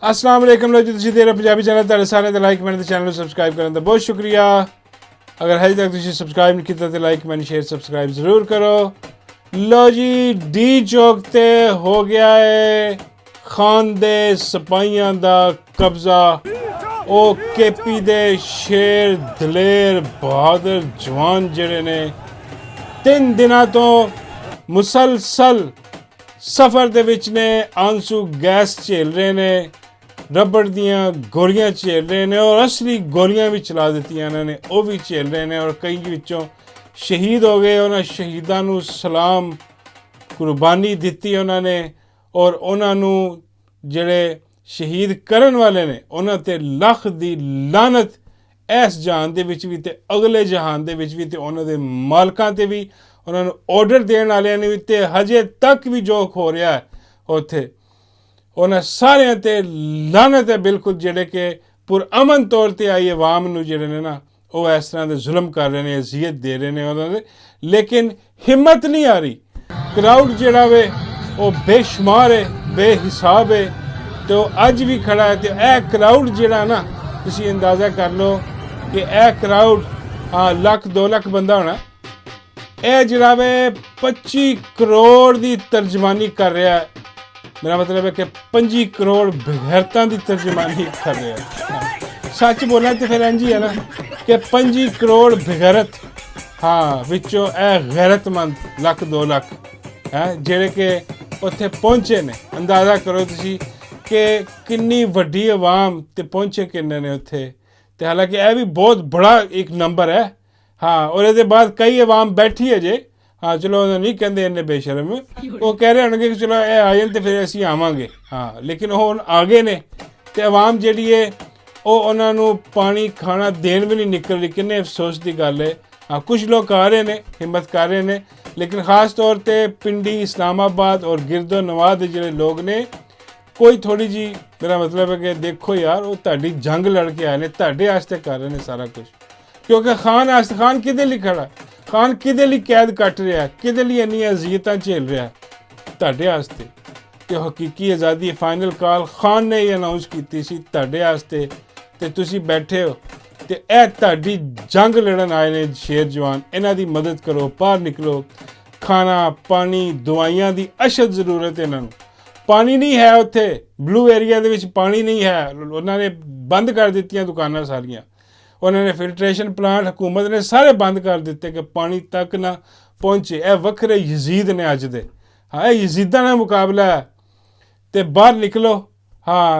अस्सलाम वालेकुम लो जी, तुसीं देख रहे पंजाबी चैनल। तुहाडे सारेआं दा लाइक कमेंट ते चैनल सबसक्राइब करन दा बहुत शुक्रिया। अगर हजे तक तुसीं सबसक्राइब नहीं कीता तो लाइक कमेंट शेयर सबसक्राइब ज़रूर करो। लो जी, डी चौक ते हो गया है खान दे सिपाहियां दा कब्जा। ओ केपी दे शेर दलेर बहादुर जवान जिहड़े ने 3 दिनां तो मुसलसल सफ़र ਦੇ ਵਿੱਚ ਨੇ, आंसू गैस झेल ਰਹੇ ਨੇ, रबड़ ਦੀਆਂ ਗੋਲੀਆਂ ਝੇਲ ਰਹੇ ਨੇ ਔਰ ਅਸਲੀ ਗੋਲੀਆਂ ਵੀ ਚਲਾ ਦਿੱਤੀਆਂ ਇਹਨਾਂ ਨੇ, ਉਹ ਵੀ ਝੇਲ ਰਹੇ ਨੇ ਔਰ ਕਈ ਵਿੱਚੋਂ ਸ਼ਹੀਦ ਹੋ ਗਏ। ਉਹਨਾਂ ਸ਼ਹੀਦਾਂ ਨੂੰ ਸਲਾਮ, ਕੁਰਬਾਨੀ ਦਿੱਤੀ ਉਹਨਾਂ ਨੇ ਔਰ ਉਹਨਾਂ ਨੂੰ ਜਿਹੜੇ ਸ਼ਹੀਦ ਕਰਨ ਵਾਲੇ ਨੇ ਉਹਨਾਂ 'ਤੇ ਲੱਖ ਦੀ ਲਾਨਤ ਇਸ ਜਹਾਨ ਦੇ ਵਿੱਚ ਵੀ ਤੇ ਅਗਲੇ ਜਹਾਨ ਦੇ ਵਿੱਚ ਵੀ ਤੇ ਉਹਨਾਂ ਦੇ ਮਾਲਕਾਂ 'ਤੇ ਵੀ, ਉਹਨਾਂ ਨੂੰ ਆਰਡਰ ਦੇਣ ਵਾਲਿਆਂ ਨੇ ਵੀ ਤੇ ਹਜੇ ਤੱਕ ਵੀ ਜੋ ਹੋ ਰਿਹਾ ਹੈ ਉੱਥੇ ਉਹਨਾਂ ਸਾਰਿਆਂ 'ਤੇ ਲਾਨਤ ਹੈ ਬਿਲਕੁਲ, ਜਿਹੜੇ ਕਿ ਪੁਰਅਮਨ ਤੌਰ 'ਤੇ ਆਈ ਆਵਾਮ ਨੂੰ ਜਿਹੜੇ ਨੇ ਨਾ ਉਹ ਇਸ ਤਰ੍ਹਾਂ ਦੇ ਜ਼ੁਲਮ ਕਰ ਰਹੇ ਨੇ, ਅਜ਼ੀਅਤ ਦੇ ਰਹੇ ਨੇ ਉਹਨਾਂ ਦੇ, ਲੇਕਿਨ ਹਿੰਮਤ ਨਹੀਂ ਆ ਰਹੀ। ਕਰਾਊਡ ਜਿਹੜਾ ਵੇ ਉਹ ਬੇਸ਼ੁਮਾਰ ਹੈ, ਬੇਹਿਸਾਬ ਹੈ ਤੇ ਉਹ ਅੱਜ ਵੀ ਖੜਾ ਹੈ। ਤੇ ਇਹ ਕਰਾਊਡ ਜਿਹੜਾ ਨਾ ਤੁਸੀਂ ਅੰਦਾਜ਼ਾ ਕਰ ਲਓ ਕਿ ਇਹ ਕਰਾਊਡ ਲੱਖ 2 ਲੱਖ ਬੰਦਾ ਹੋਣਾ। ਇਹ ਜਿਹੜਾ ਵੇ 25 ਕਰੋੜ ਦੀ ਤਰਜਮਾਨੀ ਕਰ ਰਿਹਾ ਹੈ। ਮੇਰਾ ਮਤਲਬ ਹੈ ਕਿ 25 ਕਰੋੜ ਬਗੈਰਤਾਂ ਦੀ ਤਰਜਮਾਨੀ ਕਰ ਰਿਹਾ ਹੈ। ਸੱਚ ਬੋਲਾਂ ਤੇ ਫਿਰ ਇੰਝ ਹੀ ਹੈ ਨਾ ਕਿ 25 ਕਰੋੜ ਬਗੈਰਤ ਵਿੱਚੋਂ ਇਹ ਗੈਰਤਮੰਦ ਲੱਖ 2 ਲੱਖ ਜਿਹੜੇ ਕਿ ਉੱਥੇ ਪਹੁੰਚੇ ਨੇ। ਅੰਦਾਜ਼ਾ ਕਰੋ ਤੁਸੀਂ ਕਿ ਕਿੰਨੀ ਵੱਡੀ ਆਵਾਮ ਤੇ ਪਹੁੰਚੇ ਕਿੰਨੇ ਨੇ ਉੱਥੇ। ਤੇ ਹਾਲਾਂਕਿ ਇਹ ਵੀ ਬਹੁਤ ਬੜਾ ਇੱਕ ਨੰਬਰ ਹੈ। ਔਰ ਇਹਦੇ ਬਾਅਦ ਕਈ ਆਵਾਮ ਬੈਠੀ ਹੈ ਜੇ। ਚਲੋ ਉਹ ਨਹੀਂ ਕਹਿੰਦੇ ਇੰਨੇ ਬੇਸ਼ਰਮ, ਉਹ ਕਹਿ ਰਹੇ ਹੋਣਗੇ ਕਿ ਚਲੋ ਇਹ ਆ ਜਾਣ ਤੇ ਫਿਰ ਅਸੀਂ ਆਵਾਂਗੇ। ਲੇਕਿਨ ਉਹ ਹੁਣ ਆ ਗਏ ਨੇ ਤੇ ਆਵਾਮ ਜਿਹੜੀ ਹੈ ਉਹ ਉਹਨਾਂ ਨੂੰ ਪਾਣੀ ਖਾਣਾ ਦੇਣ ਵੀ ਨਹੀਂ ਨਿਕਲ ਰਹੀ। ਕਿੰਨੇ ਅਫਸੋਸ ਦੀ ਗੱਲ ਹੈ। ਕੁਝ ਲੋਕ ਆ ਰਹੇ ਨੇ, ਹਿੰਮਤ ਕਰ ਰਹੇ ਨੇ, ਲੇਕਿਨ ਖਾਸ ਤੌਰ 'ਤੇ ਪਿੰਡੀ, ਇਸਲਾਮਾਬਾਦ ਔਰ ਗਿਰਦੋ ਨਵਾਹ ਦੇ ਜਿਹੜੇ ਲੋਕ ਨੇ, ਕੋਈ ਥੋੜ੍ਹੀ ਜਿਹੀ, ਮੇਰਾ ਮਤਲਬ ਹੈ ਕਿ ਦੇਖੋ ਯਾਰ, ਉਹ ਤੁਹਾਡੀ ਜੰਗ ਲੜ ਕੇ ਆਏ ਨੇ, ਤੁਹਾਡੇ ਵਾਸਤੇ ਕਰ ਰਹੇ ਨੇ ਸਾਰਾ ਕੁਝ। ਕਿਉਂਕਿ ਖਾਨ ਕਿਹਦੇ ਲਈ ਖੜਾ, ਖਾਨ ਕਿਹਦੇ ਲਈ ਕੈਦ ਕੱਟ ਰਿਹਾ, ਕਿਹਦੇ ਲਈ ਇੰਨੀਆਂ ਅਜ਼ੀਅਤਾਂ ਝੇਲ ਰਿਹਾ, ਤੁਹਾਡੇ ਵਾਸਤੇ। ਕਿ ਹਕੀਕੀ ਆਜ਼ਾਦੀ ਫਾਈਨਲ ਕਾਲ ਖਾਨ ਨੇ ਹੀ ਅਨਾਊਂਸ ਕੀਤੀ ਸੀ ਤੁਹਾਡੇ ਵਾਸਤੇ, ਤੇ ਤੁਸੀਂ ਬੈਠੇ ਹੋ ਤੇ ਇਹ ਤੁਹਾਡੀ ਜੰਗ ਲੜਨ ਆਏ ਨੇ ਸ਼ੇਰ ਜਵਾਨ। ਇਹਨਾਂ ਦੀ ਮਦਦ ਕਰੋ, ਬਾਹਰ ਨਿਕਲੋ। ਖਾਣਾ, ਪਾਣੀ, ਦਵਾਈਆਂ ਦੀ ਅਸ਼ਦ ਜ਼ਰੂਰਤ ਹੈ ਇਹਨਾਂ ਨੂੰ। ਪਾਣੀ ਨਹੀਂ ਹੈ ਉੱਥੇ, ਬਲੂ ਏਰੀਆ ਦੇ ਵਿੱਚ ਪਾਣੀ ਨਹੀਂ ਹੈ। ਉਹਨਾਂ ਨੇ ਬੰਦ ਕਰ ਦਿੱਤੀਆਂ ਦੁਕਾਨਾਂ ਸਾਰੀਆਂ। ਉਹਨਾਂ ਨੇ ਫਿਲਟਰੇਸ਼ਨ ਪਲਾਂਟ ਹਕੂਮਤ ਨੇ ਸਾਰੇ ਬੰਦ ਕਰ ਦਿੱਤੇ ਕਿ ਪਾਣੀ ਤੱਕ ਨਾ ਪਹੁੰਚੇ। ਇਹ ਵੱਖਰੇ ਯਜ਼ੀਦ ਨੇ ਅੱਜ ਦੇ। ਇਹ ਯਜ਼ੀਦਾਂ ਨਾਲ ਮੁਕਾਬਲਾ ਹੈ। ਤੇ ਬਾਹਰ ਨਿਕਲੋ।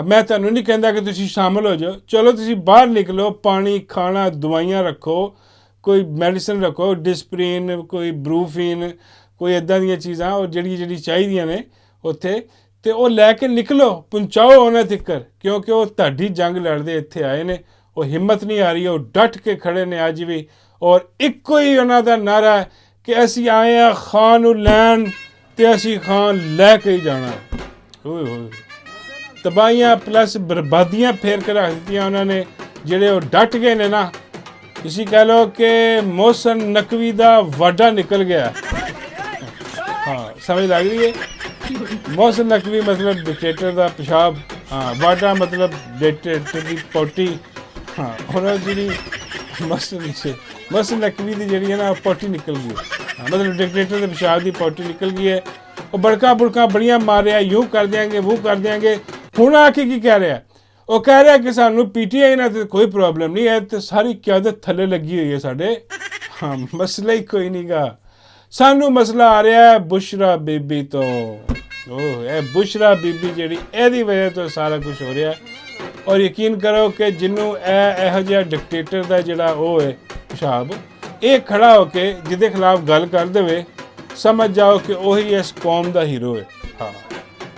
ਮੈਂ ਤੁਹਾਨੂੰ ਨਹੀਂ ਕਹਿੰਦਾ ਕਿ ਤੁਸੀਂ ਸ਼ਾਮਲ ਹੋ ਜਾਓ, ਚਲੋ ਤੁਸੀਂ ਬਾਹਰ ਨਿਕਲੋ। ਪਾਣੀ, ਖਾਣਾ, ਦਵਾਈਆਂ ਰੱਖੋ, ਕੋਈ ਮੈਡੀਸਨ ਰੱਖੋ, ਡਿਸਪਰੀਨ, ਕੋਈ ਬਰੂਫੀਨ, ਕੋਈ ਇੱਦਾਂ ਦੀਆਂ ਚੀਜ਼ਾਂ ਉਹ ਜਿਹੜੀ ਚਾਹੀਦੀਆਂ ਨੇ ਉੱਥੇ, ਤੇ ਉਹ ਲੈ ਕੇ ਨਿਕਲੋ, ਪਹੁੰਚਾਓ ਉਹਨਾਂ ਤੱਕ। ਕਿਉਂਕਿ ਉਹ ਤੁਹਾਡੀ ਜੰਗ ਲੜਦੇ ਇੱਥੇ ਆਏ ਨੇ। ਉਹ ਹਿੰਮਤ ਨਹੀਂ ਆ ਰਹੀ, ਉਹ ਡਟ ਕੇ ਖੜੇ ਨੇ ਅੱਜ ਵੀ। ਔਰ ਇੱਕੋ ਹੀ ਉਹਨਾਂ ਦਾ ਨਾਰਾ ਹੈ ਕਿ ਅਸੀਂ ਆਏ ਹਾਂ ਖਾਨ ਨੂੰ ਲੈਣ ਤੇ ਅਸੀਂ ਖਾਨ ਲੈ ਕੇ ਹੀ ਜਾਣਾ। ਓਏ ਹੋਏ, ਤਬਾਹੀਆਂ ਪਲੱਸ ਬਰਬਾਦੀਆਂ ਫੇਰ ਕੇ ਰੱਖ ਦਿੱਤੀਆਂ ਉਹਨਾਂ ਨੇ। ਜਿਹੜੇ ਉਹ ਡਟ ਗਏ ਨੇ ਨਾ, ਤੁਸੀਂ ਕਹਿ ਲਓ ਕਿ ਮੋਹਸਨ ਨਕਵੀ ਦਾ ਵਾਢਾ ਨਿਕਲ ਗਿਆ। ਸਮਝ ਲੱਗ ਰਹੀ ਹੈ। ਮੋਹਸਨ ਨਕਵੀ ਮਤਲਬ ਡਿਕਟੇਟਰ ਦਾ ਪਿਸ਼ਾਬ, ਵਾਢਾ ਮਤਲਬ ਡਿਕਟੇਟਰ ਦੀ ਪੋਟੀ। ਉਹਨਾਂ ਜਿਹੜੀ ਮੋਹਸਨ ਨਕਵੀ ਦੀ ਜਿਹੜੀ ਹੈ ਨਾ ਪੋਟੀ ਨਿਕਲ ਗਈ, ਮਤਲਬ ਡਿਕਟੇਟਰ ਦੇ ਪਿਸ਼ਾਬ ਦੀ ਪੋਟੀ ਨਿਕਲ ਗਈ ਹੈ। ਉਹ ਬੜਕਾ ਬੜੀਆਂ ਮਾਰ ਰਿਹਾ, ਯੂੰ ਕਰ ਦਿਆਂਗੇ, ਵੂ ਕਰ ਦਿਆਂਗੇ। ਹੁਣ ਆ ਕੇ ਕੀ ਕਹਿ ਰਿਹਾ? ਉਹ ਕਹਿ ਰਿਹਾ ਕਿ ਸਾਨੂੰ PTI ਨਾਲ ਤੇ ਕੋਈ ਪ੍ਰੋਬਲਮ ਨਹੀਂ ਹੈ, ਤੇ ਸਾਰੀ ਕਿਆਦਤ ਥੱਲੇ ਲੱਗੀ ਹੋਈ ਹੈ ਸਾਡੇ। ਮਸਲਾ ਹੀ ਕੋਈ ਨਹੀਂ ਗਾ। ਸਾਨੂੰ ਮਸਲਾ ਆ ਰਿਹਾ ਹੈ ਬੁਸ਼ਰਾ ਬੀਬੀ ਤੋਂ। ਇਹ ਬੁਸ਼ਰਾ ਬੀਬੀ ਜਿਹੜੀ, ਇਹਦੀ ਵਜ੍ਹਾ ਤੋਂ ਸਾਰਾ ਕੁਝ ਹੋ ਰਿਹਾ। ਔਰ ਯਕੀਨ ਕਰੋ ਕਿ ਜਿਹਨੂੰ ਇਹੋ ਜਿਹਾ ਡਿਕਟੇਟਰ ਦਾ ਜਿਹੜਾ ਉਹ ਹੈ ਪਿਸ਼ਾਬ, ਇਹ ਖੜਾ ਹੋ ਕੇ ਜਿਹਦੇ ਖਿਲਾਫ ਗੱਲ ਕਰ ਦੇਵੇ, ਸਮਝ ਜਾਓ ਕਿ ਉਹੀ ਇਸ ਕੌਮ ਦਾ ਹੀਰੋ ਹੈ।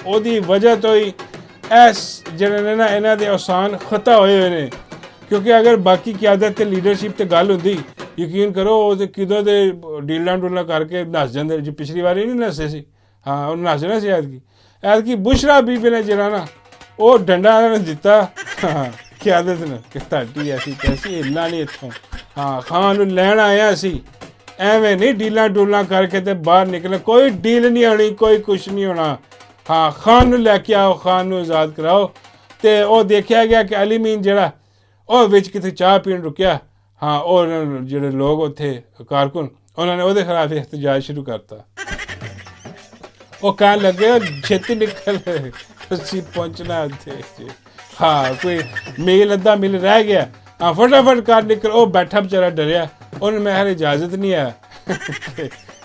ਉਹਦੀ ਵਜ੍ਹਾ ਤੋਂ ਹੀ ਇਸ ਜਿਹੜੇ ਨੇ ਨਾ ਇਹਨਾਂ ਦੇ ਆਸਾਨ ਖਤਾ ਹੋਏ ਨੇ। ਕਿਉਂਕਿ ਅਗਰ ਬਾਕੀ ਕਿਆਦਤ ਤੇ ਲੀਡਰਸ਼ਿਪ ਤੇ ਗੱਲ ਹੁੰਦੀ, ਯਕੀਨ ਕਰੋ ਉਹ ਤੇ ਕਿਦੋਂ ਦੇ ਡੀਲਾਂ ਡੂਲਾਂ ਕਰਕੇ ਨੱਸ ਜਾਂਦੇ। ਜੇ ਪਿਛਲੀ ਵਾਰੀ ਨਹੀਂ ਨੱਸੇ ਸੀ, ਉਹ ਨੱਸਣਾ ਸੀ। ਐਤਕੀ ਬੁਸ਼ਰਾ ਬੀਬੀ ਨੇ ਜਿਹੜਾ ਨਾ ਉਹ ਡੰਡਾ ਇਹਨਾਂ ਨੂੰ ਦਿੱਤਾ ਕਿਆਦਤ ਨੇ ਕਿ ਤੁਹਾਡੀ ਐਸੀ ਤੈਸੀ ਹਿੱਲਣਾ ਨਹੀਂ ਇੱਥੋਂ। ਖਾਨ ਨੂੰ ਲੈਣ ਆਇਆ ਅਸੀਂ, ਐਵੇਂ ਨਹੀਂ ਡੀਲਾਂ ਡੂਲਾਂ ਕਰਕੇ ਤੇ ਬਾਹਰ ਨਿਕਲੇ। ਕੋਈ ਡੀਲ ਨਹੀਂ ਹੋਣੀ, ਕੋਈ ਕੁਛ ਨਹੀਂ ਹੋਣਾ। ਖਾਨ ਨੂੰ ਲੈ ਕੇ ਆਓ, ਖਾਨ ਨੂੰ ਆਜ਼ਾਦ ਕਰਾਓ। ਤੇ ਉਹ ਦੇਖਿਆ ਗਿਆ ਕਿ ਅਲੀ ਮੀਨ ਜਿਹੜਾ ਉਹ ਵਿੱਚ ਕਿਤੇ ਚਾਹ ਪੀਣ ਰੁਕਿਆ। ਹਾਂ, ਉਹ ਜਿਹੜੇ ਲੋਕ ਉੱਥੇ ਕਾਰਕੁਨ ਉਹਨਾਂ ਨੇ ਉਹਦੇ ਖਿਲਾਫ ਇhtਜਾਜ ਸ਼ੁਰੂ ਕਰਤਾ। ਉਹ ਕਹਿਣ ਲੱਗੇ ਛੇਤੀ ਨਿਕਲ, ਅਸੀਂ ਪਹੁੰਚਣਾ ਉੱਥੇ। ਹਾਂ, ਕੋਈ ਮੀਲ ਅੱਧਾ ਮੀਲ ਰਹਿ ਗਿਆ। ਹਾਂ, ਫਟਾਫਟ ਕਰ ਨਿਕਲ। ਉਹ ਬੈਠਾ ਵਿਚਾਰਾ ਡਰਿਆ, ਉਹਨੂੰ ਮੈਂ ਹਰ ਇਜਾਜ਼ਤ ਨਹੀਂ ਆ।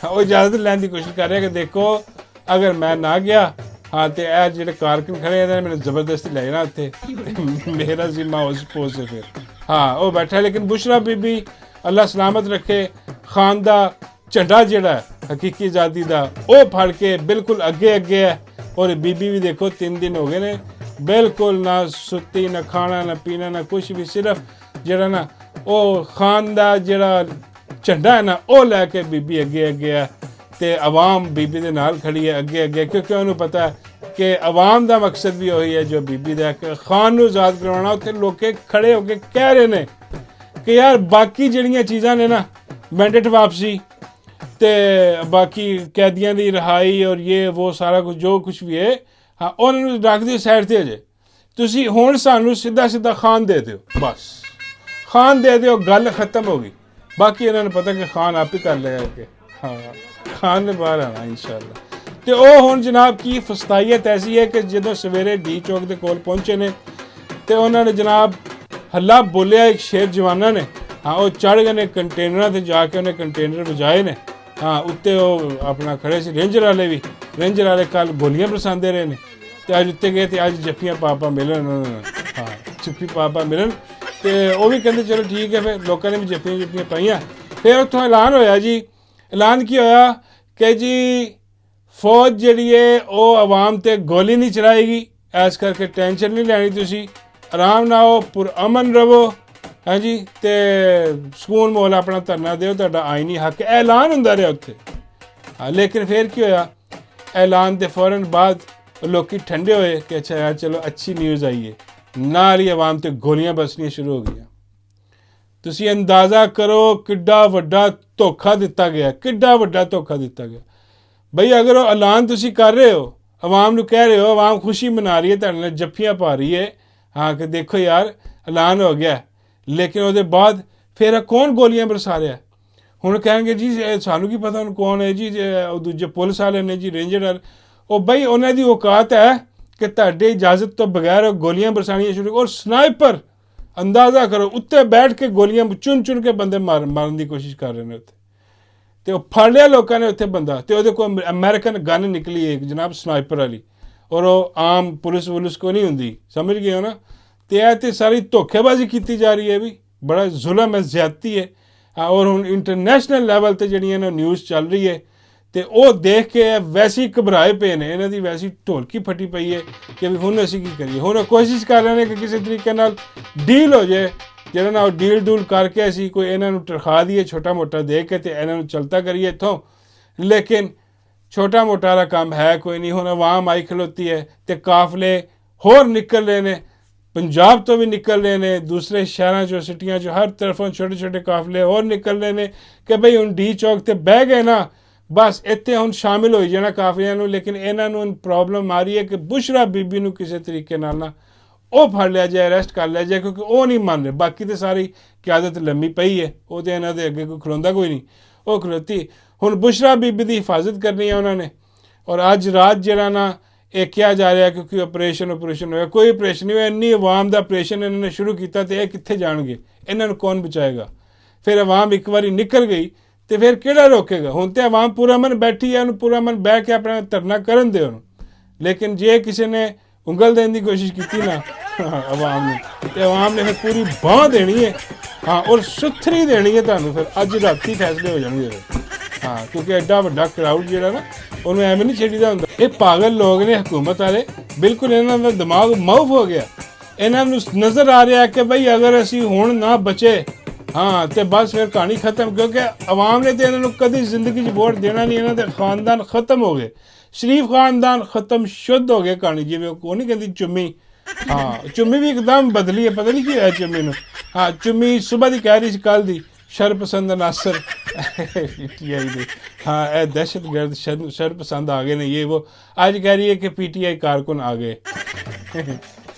ਉਹ ਇਜਾਜ਼ਤ ਲੈਣ ਦੀ ਕੋਸ਼ਿਸ਼ ਕਰ ਰਿਹਾ ਕਿ ਦੇਖੋ ਅਗਰ ਮੈਂ ਨਾ ਗਿਆ ਹਾਂ ਤੇ ਇਹ ਜਿਹੜੇ ਕਾਰਕੁਨ ਖੜੇ ਇਹਨਾਂ ਨੇ ਮੈਨੂੰ ਜ਼ਬਰਦਸਤੀ ਲੈ ਜਾਣਾ ਉੱਥੇ, ਮੇਰਾ ਜ਼ਿੰਮਾ ਉਸ ਪੋਸ ਹੈ ਫਿਰ। ਹਾਂ, ਉਹ ਬੈਠਾ। ਲੇਕਿਨ ਬੁਸ਼ਰਾ ਬੀਬੀ ਅੱਲਾ ਸਲਾਮਤ ਰੱਖੇ, ਖਾਨ ਦਾ ਝੰਡਾ ਜਿਹੜਾ ਹਕੀਕੀ ਆਜ਼ਾਦੀ ਦਾ ਉਹ ਫੜ ਕੇ ਬਿਲਕੁਲ ਅੱਗੇ ਹੈ। ਔਰ ਬੀਬੀ ਵੀ ਦੇਖੋ 3 ਦਿਨ ਹੋ ਗਏ ਨੇ ਬਿਲਕੁਲ ਨਾ ਸੁੱਤੀ, ਨਾ ਖਾਣਾ, ਨਾ ਪੀਣਾ, ਨਾ ਕੁਛ ਵੀ, ਸਿਰਫ ਜਿਹੜਾ ਨਾ ਉਹ ਖਾਨ ਦਾ ਜਿਹੜਾ ਝੰਡਾ ਹੈ ਨਾ ਉਹ ਲੈ ਕੇ ਬੀਬੀ ਅੱਗੇ ਹੈ ਤੇ ਆਵਾਮ ਬੀਬੀ ਦੇ ਨਾਲ ਖੜੀ ਹੈ ਅੱਗੇ, ਕਿਉਂਕਿ ਉਹਨੂੰ ਪਤਾ ਹੈ ਕਿ ਆਵਾਮ ਦਾ ਮਕਸਦ ਵੀ ਉਹੀ ਹੈ ਜੋ ਬੀਬੀ ਦਾ, ਕਿ ਖਾਨ ਨੂੰ ਆਜ਼ਾਦ ਕਰਵਾਉਣਾ। ਉੱਥੇ ਲੋਕ ਖੜੇ ਹੋ ਕੇ ਕਹਿ ਰਹੇ ਨੇ ਕਿ ਯਾਰ ਬਾਕੀ ਜਿਹੜੀਆਂ ਚੀਜ਼ਾਂ ਨੇ ਨਾ, ਮੈਂਡੇਟ ਵਾਪਸੀ ਤੇ ਬਾਕੀ ਕੈਦੀਆਂ ਦੀ ਰਿਹਾਈ ਔਰ ਇਹ ਉਹ ਸਾਰਾ ਕੁਝ ਜੋ ਕੁਛ ਵੀ ਹੈ, ਹਾਂ ਉਹਨਾਂ ਨੂੰ ਰੱਖ ਦਿਓ ਸਾਈਡ 'ਤੇ। ਅਜੇ ਤੁਸੀਂ ਹੁਣ ਸਾਨੂੰ ਸਿੱਧਾ ਖਾਨ ਦੇ ਦਿਓ, ਬਸ ਖਾਨ ਦੇ ਦਿਓ, ਗੱਲ ਖਤਮ ਹੋ ਗਈ। ਬਾਕੀ ਇਹਨਾਂ ਨੂੰ ਪਤਾ ਕਿ ਖਾਨ ਆਪ ਹੀ ਕਰ ਲਏਗਾ ਕਿ ਹਾਂ ਖਾਨ ਨੇ ਬਾਹਰ ਆਉਣਾ ਇਨਸ਼ਾਅੱਲਾ। ਤੇ ਉਹ ਹੁਣ ਜਨਾਬ ਕੀ ਫਸਤਾਈਅਤ ਐਸੀ ਹੈ ਕਿ ਜਦੋਂ ਸਵੇਰੇ ਡੀ ਚੌਕ ਦੇ ਕੋਲ ਪਹੁੰਚੇ ਨੇ ਤੇ ਉਹਨਾਂ ਨੇ ਜਨਾਬ ਹੱਲਾ ਬੋਲਿਆ ਇੱਕ ਸ਼ੇਰ ਜਵਾਨਾਂ ਨੇ। ਹਾਂ, ਉਹ ਚੜ੍ਹ ਗਏ ਨੇ ਕੰਟੇਨਰਾਂ 'ਤੇ ਜਾ ਕੇ, ਉਹਨੇ ਕੰਟੇਨਰ ਵਜਾਏ ਨੇ। ਹਾਂ, ਉੱਤੇ ਉਹ ਆਪਣਾ ਖੜੇ ਸੀ ਰੇਂਜਰ ਵਾਲੇ ਵੀ। ਰੇਂਜਰ ਵਾਲੇ ਕੱਲ੍ਹ ਗੋਲੀਆਂ ਬਰਸਾਉਂਦੇ ਰਹੇ ਨੇ ਤੇ ਅੱਜ ਉੱਤੇ ਗਏ ਤੇ ਅੱਜ ਜੱਫੀਆਂ ਪਾਪਾ ਮਿਲਣ ਉਹਨਾਂ ਨੂੰ। ਹਾਂ, ਜੱਫੀ ਪਾਪਾ ਮਿਲਣ ਤੇ ਉਹ ਵੀ ਕਹਿੰਦੇ ਚਲੋ ਠੀਕ ਹੈ। ਫਿਰ ਲੋਕਾਂ ਨੇ ਵੀ ਜੱਫੀਆਂ ਪਾਈਆਂ। ਫਿਰ ਉੱਥੋਂ ਐਲਾਨ ਹੋਇਆ ਜੀ। ਐਲਾਨ ਕੀ ਹੋਇਆ ਕਿ ਜੀ ਫੌਜ ਜਿਹੜੀ ਹੈ ਉਹ ਆਵਾਮ 'ਤੇ ਗੋਲੀ ਨਹੀਂ ਚਲਾਏਗੀ, ਇਸ ਕਰਕੇ ਟੈਨਸ਼ਨ ਨਹੀਂ ਲੈਣੀ, ਤੁਸੀਂ ਆਰਾਮ ਨਾਲ ਹੋ, ਪੁਰਅਮਨ ਰਹੋ। ਹਾਂਜੀ, ਤੇ ਸਕੂਨ ਮੋਲ ਆਪਣਾ ਧਰਨਾ ਦਿਓ, ਤੁਹਾਡਾ ਆਈਨੀ ਹੱਕ। ਐਲਾਨ ਹੁੰਦਾ ਰਿਹਾ ਉੱਥੇ। ਹਾਂ, ਲੇਕਿਨ ਫਿਰ ਕੀ ਹੋਇਆ, ਐਲਾਨ ਦੇ ਫੌਰਨ ਬਾਅਦ ਲੋਕੀ ਠੰਡੇ ਹੋਏ ਕਿ ਅੱਛਾ ਯਾਰ ਚਲੋ ਅੱਛੀ ਨਿਊਜ਼ ਆਈ ਹੈ, ਨਾਲ ਹੀ ਆਵਾਮ 'ਤੇ ਗੋਲੀਆਂ ਬਰਸਣੀਆਂ ਸ਼ੁਰੂ ਹੋ ਗਈਆਂ। ਤੁਸੀਂ ਅੰਦਾਜ਼ਾ ਕਰੋ ਕਿੱਡਾ ਵੱਡਾ ਧੋਖਾ ਦਿੱਤਾ ਗਿਆ, ਕਿੱਡਾ ਵੱਡਾ ਧੋਖਾ ਦਿੱਤਾ ਗਿਆ। ਬਈ ਅਗਰ ਉਹ ਐਲਾਨ ਤੁਸੀਂ ਕਰ ਰਹੇ ਹੋ, ਆਵਾਮ ਨੂੰ ਕਹਿ ਰਹੇ ਹੋ, ਆਵਾਮ ਖੁਸ਼ੀ ਮਨਾ ਰਹੀ ਹੈ, ਤੁਹਾਡੇ ਨਾਲ ਜੱਫੀਆਂ ਪਾ ਰਹੀ ਹੈ, ਹਾਂ ਕਿ ਦੇਖੋ ਯਾਰ ਐਲਾਨ ਹੋ ਗਿਆ, ਲੇਕਿਨ ਉਹਦੇ ਬਾਅਦ ਫਿਰ ਕੌਣ ਗੋਲੀਆਂ ਬਰਸਾ ਰਿਹਾ? ਹੁਣ ਕਹਿਣਗੇ ਜੀ ਸਾਨੂੰ ਕੀ ਪਤਾ ਹੁਣ ਕੌਣ ਹੈ ਜੀ, ਉਹ ਦੂਜੇ ਪੁਲਿਸ ਵਾਲੇ ਨੇ ਜੀ, ਰੇਂਜਰ ਵਾਲੇ। ਉਹ ਬਈ ਉਹਨਾਂ ਦੀ ਔਕਾਤ ਹੈ ਕਿ ਤੁਹਾਡੀ ਇਜਾਜ਼ਤ ਤੋਂ ਬਗੈਰ ਉਹ ਗੋਲੀਆਂ ਬਰਸਾਣੀਆਂ ਸ਼ੁਰੂ। ਔਰ ਸਨਾਈਪਰ ਅੰਦਾਜ਼ਾ ਕਰੋ ਉੱਤੇ ਬੈਠ ਕੇ ਗੋਲੀਆਂ ਚੁਣ ਕੇ ਬੰਦੇ ਮਾਰਨ ਦੀ ਕੋਸ਼ਿਸ਼ ਕਰ ਰਹੇ ਨੇ ਉੱਥੇ। ਤੇ ਉਹ ਫੜ ਲਿਆ ਲੋਕਾਂ ਨੇ ਉੱਥੇ ਬੰਦਾ, ਤੇ ਉਹਦੇ ਕੋਲ ਅਮਰੀਕਨ ਗਨ ਨਿਕਲੀ ਹੈ ਜਨਾਬ, ਸਨਾਈਪਰ ਵਾਲੀ। ਔਰ ਉਹ ਆਮ ਪੁਲਿਸ ਕੋ ਨਹੀਂ ਹੁੰਦੀ, ਸਮਝ ਗਏ ਹੋ ਨਾ। ਤੇ ਇਹ ਤੇ ਸਾਰੀ ਧੋਖੇਬਾਜ਼ੀ ਕੀਤੀ ਜਾ ਰਹੀ ਹੈ, ਵੀ ਬੜਾ ਜ਼ੁਲਮ ਹੈ, ਜ਼ਿਆਦਤੀ ਹੈ। ਔਰ ਹੁਣ ਇੰਟਰਨੈਸ਼ਨਲ ਲੈਵਲ 'ਤੇ ਜਿਹੜੀਆਂ ਨਾ ਨਿਊਜ਼ ਚੱਲ ਰਹੀ ਹੈ ਤੇ ਉਹ ਦੇਖ ਕੇ ਵੈਸੇ ਹੀ ਘਬਰਾਏ ਪਏ ਨੇ, ਇਹਨਾਂ ਦੀ ਵੈਸੀ ਢੋਲਕੀ ਫਟੀ ਪਈ ਹੈ ਕਿ ਵੀ ਹੁਣ ਅਸੀਂ ਕੀ ਕਰੀਏ। ਹੁਣ ਉਹ ਕੋਸ਼ਿਸ਼ ਕਰ ਰਹੇ ਨੇ ਕਿ ਕਿਸੇ ਤਰੀਕੇ ਨਾਲ ਡੀਲ ਹੋ ਜਾਏ, ਜਿਹੜਾ ਨਾ ਉਹ ਡੀਲ ਕਰਕੇ ਅਸੀਂ ਕੋਈ ਇਹਨਾਂ ਨੂੰ ਤਨਖਾਹ ਦੀਏ ਛੋਟਾ ਮੋਟਾ ਦੇ ਕੇ ਤੇ ਇਹਨਾਂ ਨੂੰ ਚਲਤਾ ਕਰੀਏ ਇੱਥੋਂ। ਲੇਕਿਨ ਛੋਟਾ ਮੋਟਾ ਦਾ ਕੰਮ ਹੈ ਕੋਈ ਨਹੀਂ। ਹੁਣ ਆਵਾਮ ਆਈ ਖਲੋਤੀ ਹੈ ਤੇ ਕਾਫਲੇ ਹੋਰ ਨਿਕਲ ਰਹੇ ਨੇ, ਪੰਜਾਬ ਤੋਂ ਵੀ ਨਿਕਲ ਰਹੇ ਨੇ, ਦੂਸਰੇ ਸ਼ਹਿਰਾਂ 'ਚੋਂ, ਸਿਟੀਆਂ 'ਚੋਂ, ਹਰ ਤਰਫੋਂ ਛੋਟੇ ਕਾਫਲੇ ਹੋਰ ਨਿਕਲ ਰਹੇ ਨੇ ਕਿ ਬਈ ਹੁਣ ਡੀ ਚੌਕ 'ਤੇ ਬਹਿ ਗਏ ਨਾ, ਬਸ ਇੱਥੇ ਹੁਣ ਸ਼ਾਮਿਲ ਹੋਈ ਜਾਣਾ ਕਾਫਲਿਆਂ ਨੂੰ। ਲੇਕਿਨ ਇਹਨਾਂ ਨੂੰ ਪ੍ਰੋਬਲਮ ਆ ਰਹੀ ਹੈ ਕਿ ਬੁਸ਼ਰਾ ਬੀਬੀ ਨੂੰ ਕਿਸੇ ਤਰੀਕੇ ਨਾਲ ਨਾ ਉਹ ਫੜ ਲਿਆ ਜਾਏ, ਅਰੈਸਟ ਕਰ ਲਿਆ ਜਾਏ, ਕਿਉਂਕਿ ਉਹ ਨਹੀਂ ਮੰਨ ਰਹੇ। ਬਾਕੀ ਤਾਂ ਸਾਰੀ ਕਿਆਦਤ ਲੰਮੀ ਪਈ ਹੈ, ਉਹ ਤਾਂ ਇਹਨਾਂ ਦੇ ਅੱਗੇ ਕੋਈ ਖਲੋਂਦਾ ਕੋਈ ਨਹੀਂ, ਉਹ ਖਲੋਤੀ। ਹੁਣ ਬੁਸ਼ਰਾ ਬੀਬੀ ਦੀ ਹਿਫਾਜ਼ਤ ਕਰਨੀ ਹੈ ਉਹਨਾਂ ਨੇ। ਔਰ ਅੱਜ ਰਾਤ ਜਿਹੜਾ ਨਾ ਇਹ ਕਿਹਾ ਜਾ ਰਿਹਾ ਕਿਉਂਕਿ ਆਪਰੇਸ਼ਨ ਹੋਇਆ, ਕੋਈ ਆਪਰੇਸ਼ਨ ਨਹੀਂ ਹੋਇਆ। ਇੰਨੀ ਆਵਾਮ ਦਾ ਆਪਰੇਸ਼ਨ ਇਹਨਾਂ ਨੇ ਸ਼ੁਰੂ ਕੀਤਾ ਤੇ ਇਹ ਕਿੱਥੇ ਜਾਣਗੇ? ਇਹਨਾਂ ਨੂੰ ਕੌਣ ਬਚਾਏਗਾ? ਫਿਰ ਆਵਾਮ ਇੱਕ ਵਾਰੀ ਨਿਕਲ ਗਈ ਤੇ ਫਿਰ ਕਿਹੜਾ ਰੋਕੇਗਾ? ਹੁਣ ਤੇ ਆਵਾਮ ਪੁਰਅਮਨ ਬੈਠੀ ਹੈ, ਉਹਨੂੰ ਪੁਰਅਮਨ ਬਹਿ ਕੇ ਆਪਣਾ ਧਰਨਾ ਕਰਨ ਦੇ ਉਹਨੂੰ। ਲੇਕਿਨ ਜੇ ਕਿਸੇ ਨੇ ਉਂਗਲ ਦੇਣ ਦੀ ਕੋਸ਼ਿਸ਼ ਕੀਤੀ ਨਾ ਆਵਾਮ ਨੂੰ, ਤੇ ਆਵਾਮ ਨੇ ਫਿਰ ਪੂਰੀ ਬਾਂਹ ਦੇਣੀ ਹੈ। ਹਾਂ, ਔਰ ਸੁਥਰੀ ਦੇਣੀ ਹੈ ਤੁਹਾਨੂੰ। ਫਿਰ ਅੱਜ ਰਾਤੀ ਫੈਸਲੇ ਹੋ ਜਾਣਗੇ। ਹਾਂ, ਕਿਉਂਕਿ ਐਡਾ ਵੱਡਾ ਕਰਾਊਡ ਜਿਹੜਾ ਨਾ ਉਹਨੂੰ ਐਵੇਂ ਨਹੀਂ ਛੱਡੀਦਾ ਹੁੰਦਾ। ਇਹ ਪਾਗਲ ਲੋਕ ਨੇ ਹਕੂਮਤ ਵਾਲੇ, ਬਿਲਕੁਲ ਇਹਨਾਂ ਦਾ ਦਿਮਾਗ ਮਾਊਫ ਹੋ ਗਿਆ। ਇਹਨਾਂ ਨੂੰ ਨਜ਼ਰ ਆ ਰਿਹਾ ਕਿ ਬਈ ਅਗਰ ਅਸੀਂ ਹੁਣ ਨਾ ਬਚੇ ਹਾਂ ਤੇ ਬਸ ਫਿਰ ਕਹਾਣੀ ਖਤਮ, ਕਿਉਂਕਿ ਆਵਾਮ ਨੇ ਤੇ ਇਹਨਾਂ ਨੂੰ ਕਦੀ ਜ਼ਿੰਦਗੀ 'ਚ ਵੋਟ ਦੇਣਾ ਨਹੀਂ। ਇਹਨਾਂ ਦੇ ਖਾਨਦਾਨ ਖਤਮ ਹੋ ਗਏ, ਸ਼ਰੀਫ ਖਾਨਦਾਨ ਖਤਮ ਸ਼ੁੱਧ ਹੋ ਗਏ। ਕਹਾਣੀ ਜਿਵੇਂ ਉਹ ਨਹੀਂ ਕਹਿੰਦੀ ਚੁੰਮੀ, ਹਾਂ ਚੁੰਮੀ ਵੀ ਇੱਕਦਮ ਬਦਲੀ ਹੈ, ਪਤਾ ਨਹੀਂ ਕੀ ਹੋਇਆ ਚੁੰਮੀ ਨੂੰ। ਹਾਂ, ਚੁੰਮੀ ਸੁਬਹ ਦੀ ਕਹਿ ਰਹੀ ਸੀ ਕੱਲ੍ਹ ਦੀ ਸ਼ਰਪਸੰਦ ਨਾਸਰ PTI ਦੇ, ਹਾਂ ਇਹ ਦਹਿਸ਼ਤਗਰਦ ਸ਼ਰਪਸੰਦ ਆ ਗਏ ਨੇ, ਇਹ ਉਹ। ਅੱਜ ਕਹਿ ਰਹੀ ਹੈ ਕਿ PTI ਕਾਰਕੁਨ ਆ ਗਏ।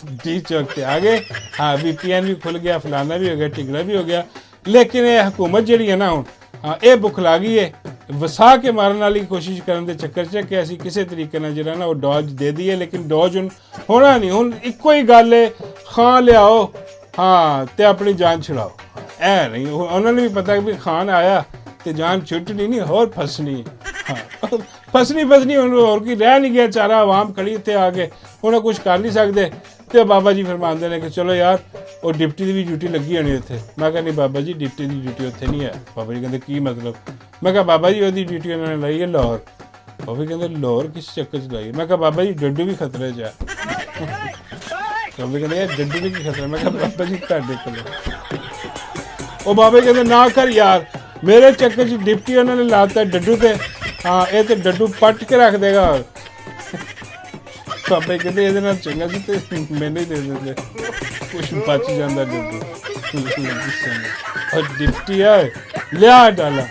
डी चौक पे आ गए। हाँ VPN भी खुल गया, फलाना भी हो गया, टिकला भी हो गया। लेकिन ये हुकूमत जी है ना हुण, हाँ ये बुखला गई है वसा के मारन वाली कोशिश करने के चक्कर च कि असीं किसी तरीके नाल जिहड़ा ना वो डॉज दे दईए, लेकिन डॉज हुण होना नहीं। हुण इक्को ही गल है, खान लियाओ हाँ ते अपनी जान छुड़ाओ। ऐ नहीं उन्होंने भी पता कि खान आया तो जान छुटनी नहीं होर फसनी है। हाँ फसनी और की रह नहीं गया, चारा आवाम खड़ी इत्थे आके उन्हें कुछ कर नहीं सकते। तो बाबा जी फरमाते हैं कि चलो यार वो डिप्टी की भी ड्यूटी लगी होनी उत्थे। मैं कहा नहीं बाबा जी डिप्टी की ड्यूटी उत्थे नहीं है। बाबा जी कहते की मतलब? मैं कहा बाबा जी वो ड्यूटी उन्होंने लाई है लाहौर। बाबा जी कहते लाहौर किस चक्कर च लाई है? मैं कहा बाबा जी डड्डू भी खतरे च है। बाबा कहते यार डड्डू भी की खतरा? मैं कहा बाबा जी तुहाडे कोल वो बाबा कहते ना कर यार, मेरे चक्कर च डिप्टी उन्होंने लाता डड्डू ते। हाँ ये तो डड्डू पट के रख देगा। बाबा कहते ये चंगा सी तो मैंने ही दे देंगे, कुछ बच जाता डड्डू। और डिप्टी है लिया डाला